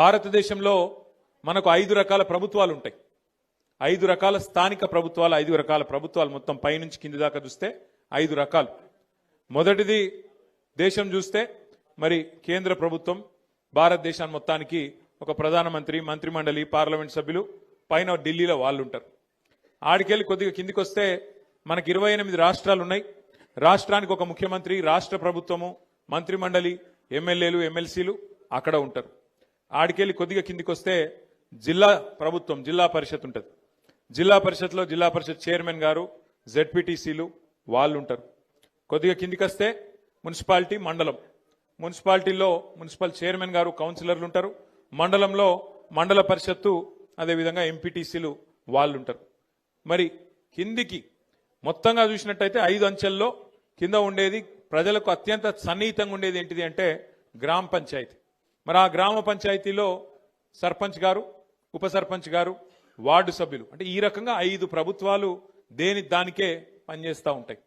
భారతదేశంలో మనకు 5 రకాల ప్రభుత్వాలు ఉంటాయి. 5 రకాల స్థానిక ప్రభుత్వాలు, 5 రకాల ప్రభుత్వాలు మొత్తం పైనుంచి కింది దాకా చూస్తే 5 రకాలు. మొదటిది దేశం చూస్తే మరి కేంద్ర ప్రభుత్వం భారతదేశాన్ని మొత్తానికి ఒక ప్రధానమంత్రి, మంత్రిమండలి, పార్లమెంట్ సభ్యులు, పైన ఢిల్లీలో వాళ్ళు ఉంటారు. ఆడికెళ్ళి కొద్దిగా కిందికి వస్తే మనకి 28 రాష్ట్రాలు ఉన్నాయి. రాష్ట్రానికి ఒక ముఖ్యమంత్రి, రాష్ట్ర ప్రభుత్వము, మంత్రిమండలి, ఎమ్మెల్యేలు, ఎమ్మెల్సీలు అక్కడ ఉంటారు. ఆడికెళ్ళి కొద్దిగా కిందికి వస్తే జిల్లా ప్రభుత్వం, జిల్లా పరిషత్ ఉంటుంది. జిల్లా పరిషత్లో జిల్లా పరిషత్ చైర్మన్ గారు, జెడ్పీటీసీలు వాళ్ళు ఉంటారు. కొద్దిగా కిందికి వస్తే మున్సిపాలిటీ, మండలం. మున్సిపాలిటీలో మున్సిపల్ చైర్మన్ గారు, కౌన్సిలర్లు ఉంటారు. మండలంలో మండల పరిషత్తు, అదేవిధంగా ఎంపీటీసీలు వాళ్ళు ఉంటారు. మరి కిందికి మొత్తంగా చూసినట్టయితే 5 అంచెల్లో కింద ఉండేది ప్రజలకు అత్యంత సన్నిహితంగా ఉండేది ఏంటిది అంటే గ్రామ పంచాయతీ. మరి ఆ గ్రామ పంచాయతీలో సర్పంచ్ గారు, ఉప సర్పంచ్ గారు, వార్డు సభ్యులు, అంటే ఈ రకంగా 5 ప్రభుత్వాలు దేని దానికే పనిచేస్తూ ఉంటాయి.